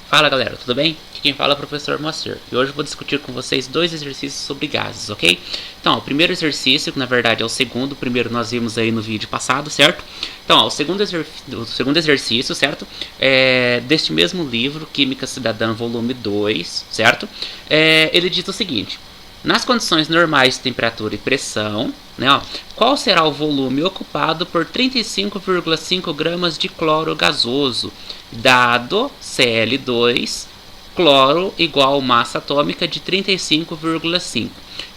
Fala galera, tudo bem? Aqui quem fala é o professor Moacir e hoje eu vou discutir com vocês dois exercícios sobre gases, ok? Então, ó, o primeiro exercício, que na verdade é o segundo, o primeiro nós vimos aí no vídeo passado, certo? Então, ó, o segundo exercício, certo? É deste mesmo livro, Química Cidadã, volume 2, certo? Ele diz o seguinte: nas condições normais de temperatura e pressão, né, ó, qual será o volume ocupado por 35,5 gramas de cloro gasoso, dado Cl2, cloro igual massa atômica de 35,5.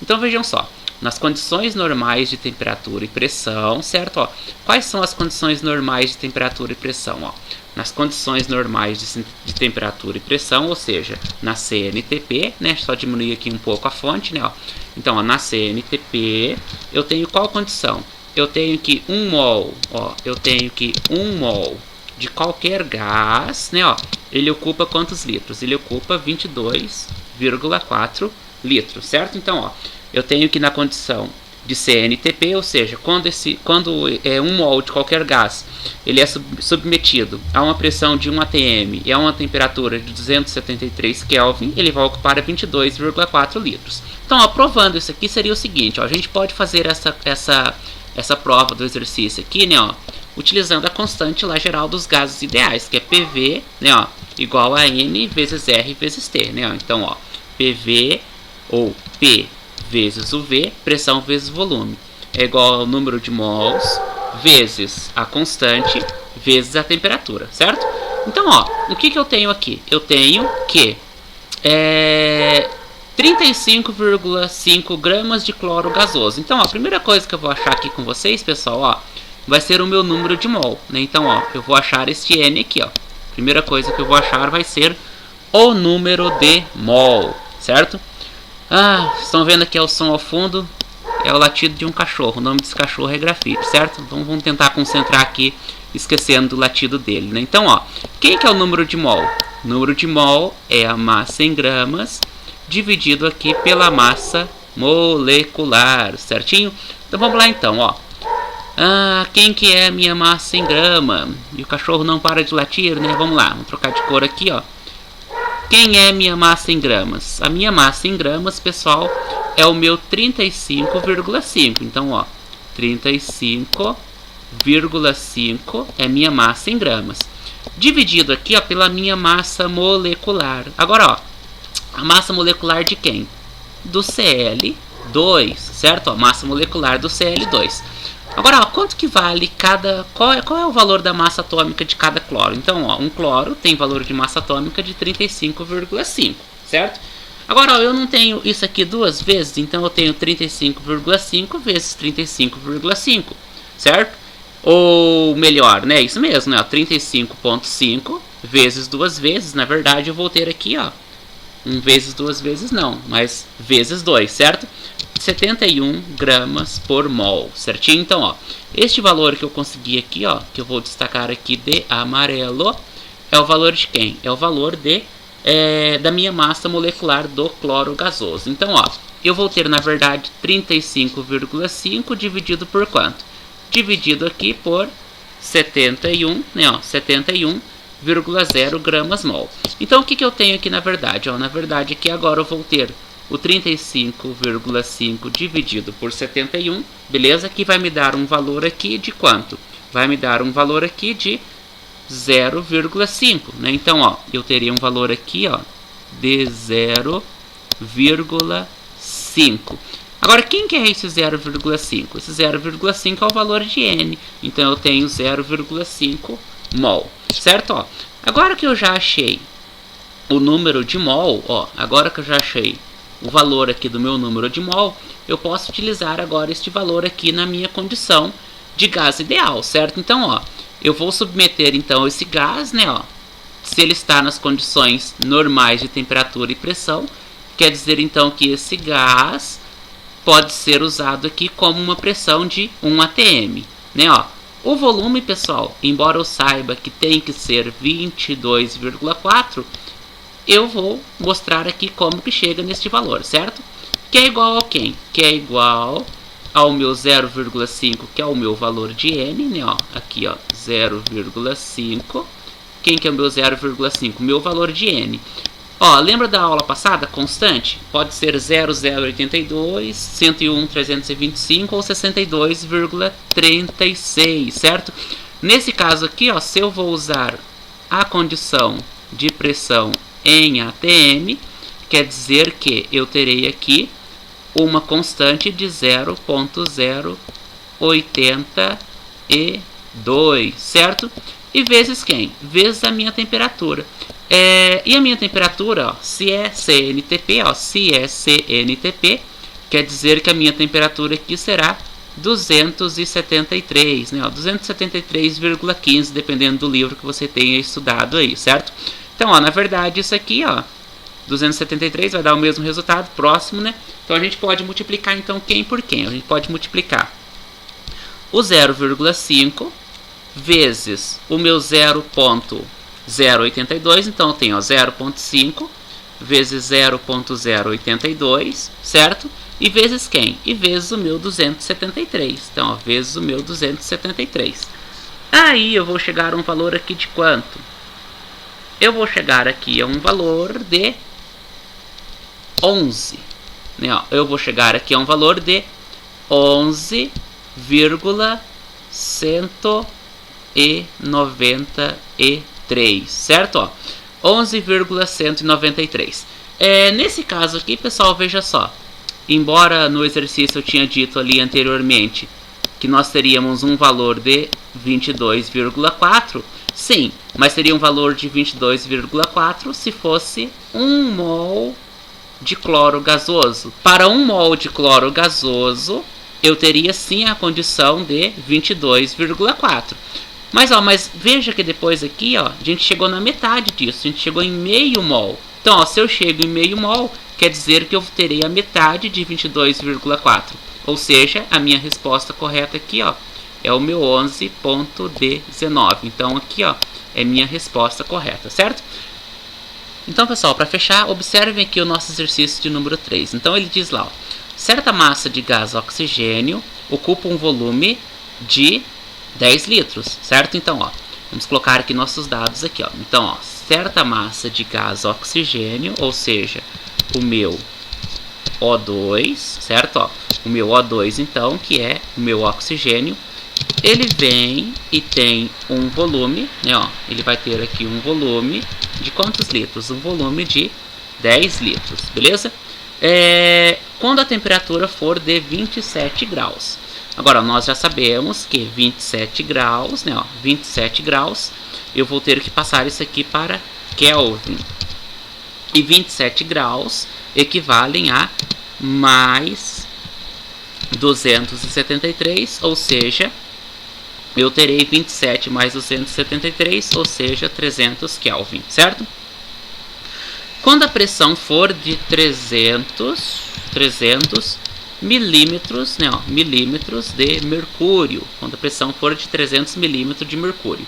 Então vejam só, nas condições normais de temperatura e pressão, certo? Ó, quais são as condições normais de temperatura e pressão? Ó? Nas condições normais de temperatura e pressão, ou seja, na CNTP, né? Só diminuir aqui um pouco a fonte, né? Ó. Então, ó, na CNTP, eu tenho qual condição? Eu tenho que 1 mol, ó, eu tenho que 1 mol de qualquer gás, né? Ó, ele ocupa quantos litros? Ele ocupa 22,4 litros, certo? Então, ó, eu tenho que na condição de CNTP, ou seja, quando 1 mol de qualquer gás ele é submetido a uma pressão de 1 atm e a uma temperatura de 273 Kelvin, ele vai ocupar 22,4 litros. Então, ó, provando isso aqui seria o seguinte, ó, a gente pode fazer essa prova do exercício aqui, né, ó, utilizando a constante lá geral dos gases ideais, que é PV, né, ó, igual a N vezes R vezes T, né, ó. Então, ó, PV ou P vezes o V, pressão vezes volume, é igual ao número de mols vezes a constante vezes a temperatura, certo? Então, ó, o que eu tenho aqui? Eu tenho que 35,5 gramas de cloro gasoso. Então, ó, a primeira coisa que eu vou achar aqui com vocês, pessoal, ó, vai ser o meu número de mol, né? Então, ó, eu vou achar este N aqui, ó. Primeira coisa que eu vou achar vai ser o número de mol, certo? Ah, estão vendo aqui o som ao fundo? É o latido de um cachorro. O nome desse cachorro é grafite, certo? Então vamos tentar concentrar aqui, esquecendo do latido dele, né? Então, ó, quem que é o número de mol? O número de mol é a massa em gramas dividido aqui pela massa molecular, certinho? Então vamos lá então, ó. Quem que é a minha massa em grama? E o cachorro não para de latir, né? Vamos lá, vamos trocar de cor aqui, ó. Quem é minha massa em gramas? A minha massa em gramas, pessoal, é o meu 35,5. Então, ó, 35,5 é minha massa em gramas. Dividido aqui, ó, pela minha massa molecular. Agora, ó, a massa molecular de quem? Do Cl2, certo? Ó, massa molecular do Cl2. Agora, ó, quanto que vale cada... Qual é o valor da massa atômica de cada cloro? Então, ó, um cloro tem valor de massa atômica de 35,5, certo? Agora, ó, eu não tenho isso aqui duas vezes, então eu tenho 35,5 vezes 35,5, certo? Ou melhor, né? Isso mesmo, né? 35,5 vezes duas vezes, na verdade eu vou ter aqui, ó, vezes duas vezes não, mas vezes 2, certo? 71 gramas por mol, certinho? Então, ó, este valor que eu consegui aqui, ó, que eu vou destacar aqui de amarelo, é o valor de quem? É o valor da minha massa molecular do cloro gasoso. Então, ó, eu vou ter, na verdade, 35,5 dividido por quanto? Dividido aqui por 71, né, ó, 71,0 gramas mol. Então, o que eu tenho aqui, na verdade? Ó, na verdade, aqui agora eu vou ter o 35,5 dividido por 71, beleza? Que vai me dar um valor aqui de quanto? Vai me dar um valor aqui de 0,5, né? Então, ó, eu teria um valor aqui, ó, de 0,5. Agora, quem que é esse 0,5? Esse 0,5 é o valor de N. Então, eu tenho 0,5 mol, certo? Ó, agora que eu já achei o número de mol, ó, agora que eu já achei o valor aqui do meu número de mol, eu posso utilizar agora este valor aqui na minha condição de gás ideal, certo? Então, ó, eu vou submeter então esse gás, né, ó, se ele está nas condições normais de temperatura e pressão, quer dizer então que esse gás pode ser usado aqui como uma pressão de 1 atm, né, ó. O volume, pessoal, embora eu saiba que tem que ser 22,4, eu vou mostrar aqui como que chega neste valor, certo? Que é igual a quem? Que é igual ao meu 0,5, que é o meu valor de N, né? Ó, aqui, ó, 0,5 Quem que é o meu 0,5? Meu valor de N. Ó, lembra da aula passada? Constante? Pode ser 0,082, 101, 325 ou 62,36, certo? Nesse caso aqui, ó, se eu vou usar a condição de pressão em ATM, quer dizer que eu terei aqui uma constante de 0,082, certo? E vezes quem? Vezes a minha temperatura. E a minha temperatura, ó, se é CNTP, ó, se é CNTP, quer dizer que a minha temperatura aqui será 273, né? 273,15, dependendo do livro que você tenha estudado aí, certo? Então, ó, na verdade, isso aqui, ó, 273 vai dar o mesmo resultado, próximo, né? Então, a gente pode multiplicar, então, quem por quem? A gente pode multiplicar o 0,5 vezes o meu 0,082, então eu tenho 0,5 vezes 0,082, certo? E vezes quem? E vezes o meu 273. Então, ó, vezes o meu 273. Aí eu vou chegar a um valor aqui de quanto? Eu vou chegar aqui a um valor de 11. Né? Ó, eu vou chegar aqui a um valor de 11,193, certo? Ó, 11,193. Nesse caso aqui, pessoal, veja só. Embora no exercício eu tinha dito ali anteriormente que nós teríamos um valor de 22,4, sim, mas seria um valor de 22,4 se fosse 1 mol de cloro gasoso. Para 1 mol de cloro gasoso, eu teria sim a condição de 22,4. Mas veja que depois aqui, ó, a gente chegou na metade disso, a gente chegou em meio mol. Então, ó, se eu chego em meio mol, quer dizer que eu terei a metade de 22,4. Ou seja, a minha resposta correta aqui, ó, é o meu 11,19. Então, aqui, ó, é minha resposta correta, certo? Então, pessoal, para fechar, observem aqui o nosso exercício de número 3. Então, ele diz lá, ó, certa massa de gás oxigênio ocupa um volume de 10 litros, certo? Então, ó, vamos colocar aqui nossos dados aqui, ó. Então, ó, certa massa de gás oxigênio, ou seja, o meu O2, certo? Ó, o meu O2, então, que é o meu oxigênio, ele vem e tem um volume, né? Ó, ele vai ter aqui um volume de quantos litros? Um volume de 10 litros, beleza? Quando a temperatura for de 27 graus. Agora, nós já sabemos que 27 graus, né? Ó, 27 graus, eu vou ter que passar isso aqui para Kelvin. E 27 graus equivalem a mais 273, ou seja, eu terei 27 mais 273, ou seja, 300 Kelvin, certo? Quando a pressão for de 300 milímetros, né, ó, milímetros de mercúrio, quando a pressão for de 300 milímetros de mercúrio,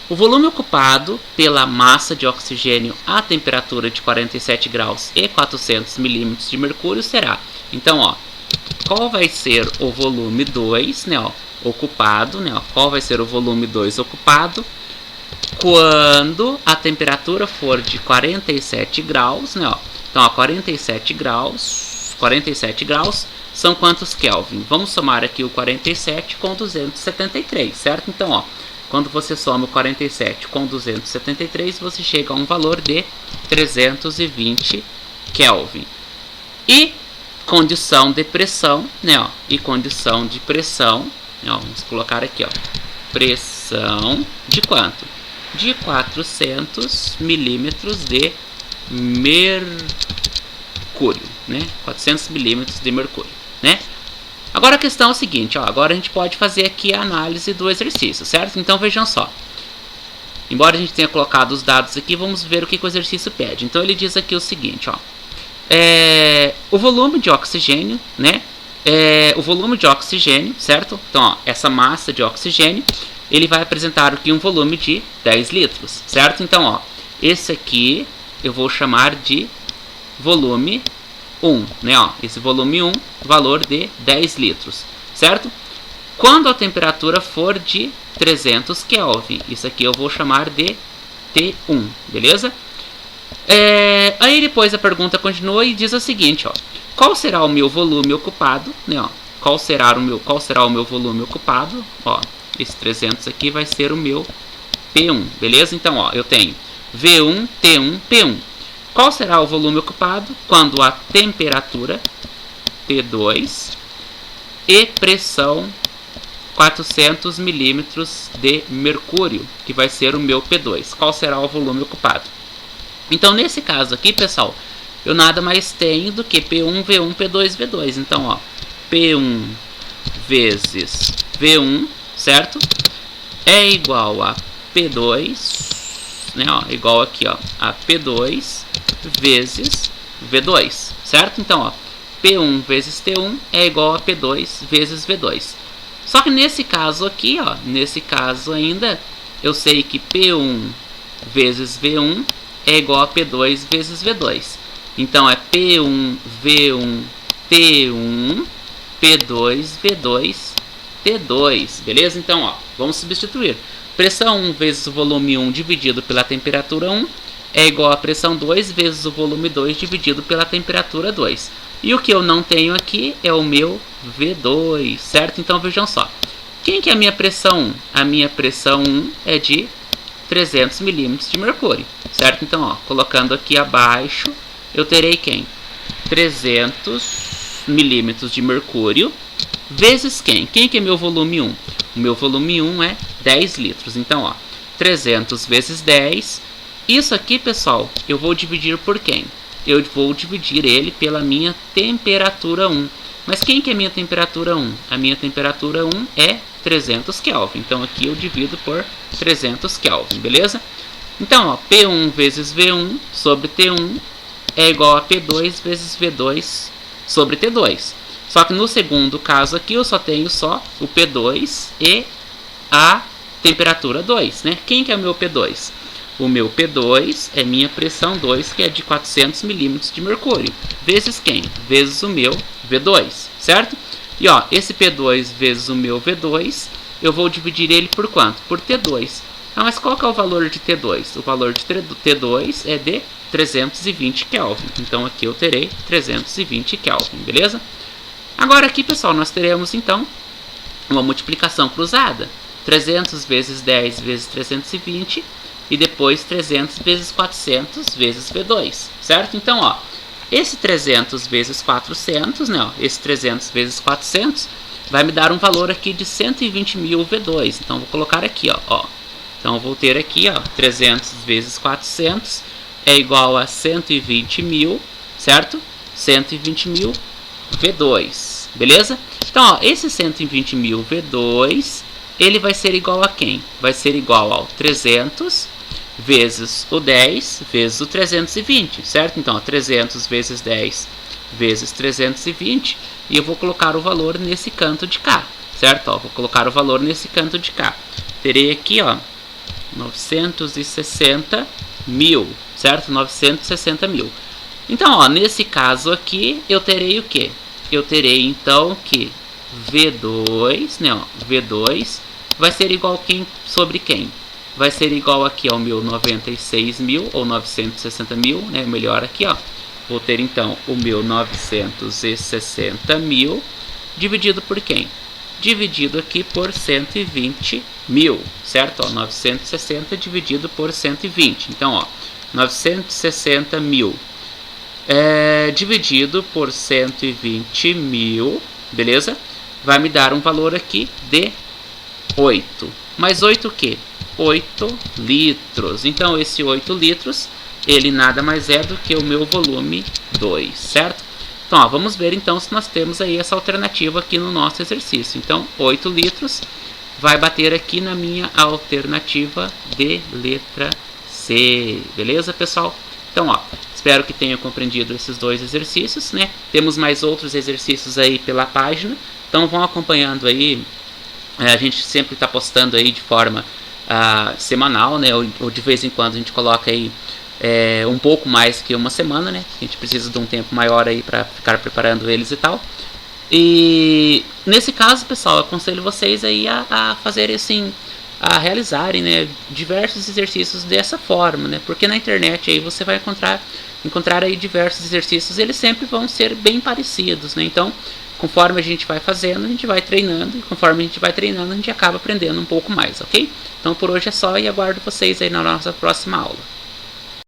o volume ocupado pela massa de oxigênio a temperatura de 47 graus e 400 milímetros de mercúrio será, então, ó, qual vai ser o volume 2, né, ó, ocupado, né, ó, qual vai ser o volume 2 ocupado quando a temperatura for de 47 graus, né, ó, então, ó, 47 graus são quantos Kelvin? Vamos somar aqui o 47 com 273, certo? Então, ó, quando você soma o 47 com 273, você chega a um valor de 320 Kelvin. E condição de pressão, né, ó, e condição de pressão, né, ó, vamos colocar aqui, ó, pressão de quanto? De 400 milímetros de mercúrio, né? 400 milímetros de mercúrio, né? Agora a questão é o seguinte, ó, agora a gente pode fazer aqui a análise do exercício, certo? Então vejam só. Embora a gente tenha colocado os dados aqui, vamos ver o que o exercício pede. Então ele diz aqui o seguinte, ó. O volume de oxigênio, né? O volume de oxigênio, certo? Então, ó, essa massa de oxigênio, ele vai apresentar aqui um volume de 10 litros, certo? Então, ó, esse aqui eu vou chamar de volume 1, né? Ó, esse volume 1, valor de 10 litros, certo? Quando a temperatura for de 300 Kelvin, isso aqui eu vou chamar de T1, beleza? Aí depois a pergunta continua e diz o seguinte, ó. Qual será o meu volume ocupado, né, ó? Qual será o meu volume ocupado? Ó, esse 300 aqui vai ser o meu P1, beleza? Então, ó, eu tenho V1, T1, P1. Qual será o volume ocupado quando a temperatura T2 e pressão 400 milímetros de mercúrio, que vai ser o meu P2? Qual será o volume ocupado? Então, nesse caso aqui, pessoal, eu nada mais tenho do que P1, V1, P2, V2. Então, ó, P1 vezes V1, certo? É igual a P2, né, ó, igual aqui, ó, a P2 vezes V2, certo? Então, ó, P1 vezes T1 é igual a P2 vezes V2. Só que nesse caso aqui, ó, nesse caso ainda, eu sei que P1 vezes V1 é igual a P2 vezes V2. Então, é P1, V1, T1, P2, V2, T2, beleza? Então, ó, vamos substituir. Pressão 1 vezes o volume 1 dividido pela temperatura 1 é igual a pressão 2 vezes o volume 2 dividido pela temperatura 2. E o que eu não tenho aqui é o meu V2, certo? Então, vejam só. Quem que é a minha pressão 1? A minha pressão 1 é de 300 milímetros de mercúrio, certo? Então, ó, colocando aqui abaixo, eu terei quem? 300 milímetros de mercúrio vezes quem? Quem que é meu volume 1? O meu volume 1 é 10 litros. Então, ó, 300 vezes 10. Isso aqui, pessoal, eu vou dividir por quem? Eu vou dividir ele pela minha temperatura 1. Mas quem que é minha temperatura 1? A minha temperatura 1 é 300 Kelvin. Então, aqui eu divido por 300 Kelvin, beleza? Então, ó, P1 vezes V1 sobre T1 é igual a P2 vezes V2 sobre T2. Só que no segundo caso aqui eu só tenho só o P2 e a temperatura 2, né? Quem que é o meu P2? O meu P2 é minha pressão 2, que é de 400 milímetros de mercúrio. Vezes quem? Vezes o meu V2, certo? E ó, esse P2 vezes o meu V2, eu vou dividir ele por quanto? Por T2. Ah, mas qual que é o valor de T2? O valor de T2 é de 320 Kelvin. Então aqui eu terei 320 Kelvin, beleza? Agora aqui, pessoal, nós teremos então uma multiplicação cruzada. 300 vezes 10 vezes 320 e depois 300 vezes 400 vezes V2, certo? Então, ó, esse 300 vezes 400, né, ó, esse 300 vezes 400 vai me dar um valor aqui de 120 mil V2. Então, vou colocar aqui, ó. Então, eu vou ter aqui, ó, 300 vezes 400 é igual a 120 mil, certo? 120 mil V2, beleza? Então, ó, esse 120 mil V2, ele vai ser igual a quem? Vai ser igual ao 300 vezes o 10 vezes o 320, certo? Então, ó, 300 vezes 10 vezes 320, e eu vou colocar o valor nesse canto de cá, certo? Ó, vou colocar o valor nesse canto de cá. Terei aqui, ó, 960 mil, certo? 960 mil. Então, ó, nesse caso aqui, eu terei o quê? Eu terei, então, que V2, né, ó, V2 vai ser igual quem sobre quem? Vai ser igual aqui ao meu 96 mil, ou 960 mil, né, melhor aqui, ó. Vou ter, então, o meu 960 mil, dividido por quem? Dividido aqui por 120 mil, certo? Ó, 960 dividido por 120. Então, ó, 960 mil dividido por 120 mil, beleza? Vai me dar um valor aqui de 8. Mas 8 o quê? 8 litros. Então, esse 8 litros, ele nada mais é do que o meu volume 2, certo? Então, ó, vamos ver então se nós temos aí essa alternativa aqui no nosso exercício. Então, 8 litros vai bater aqui na minha alternativa de letra C. Beleza, pessoal? Então, ó, espero que tenham compreendido esses dois exercícios, né? Temos mais outros exercícios aí pela página. Então, vão acompanhando aí. A gente sempre está postando aí de forma semanal, né? Ou de vez em quando a gente coloca aí um pouco mais que uma semana, né? A gente precisa de um tempo maior aí para ficar preparando eles e tal. E nesse caso, pessoal, eu aconselho vocês aí a fazerem assim a realizarem, né, diversos exercícios dessa forma, né, porque na internet aí você vai encontrar aí diversos exercícios, eles sempre vão ser bem parecidos, né, então conforme a gente vai fazendo, a gente vai treinando, e conforme a gente vai treinando, a gente acaba aprendendo um pouco mais, ok? Então por hoje é só e aguardo vocês aí na nossa próxima aula.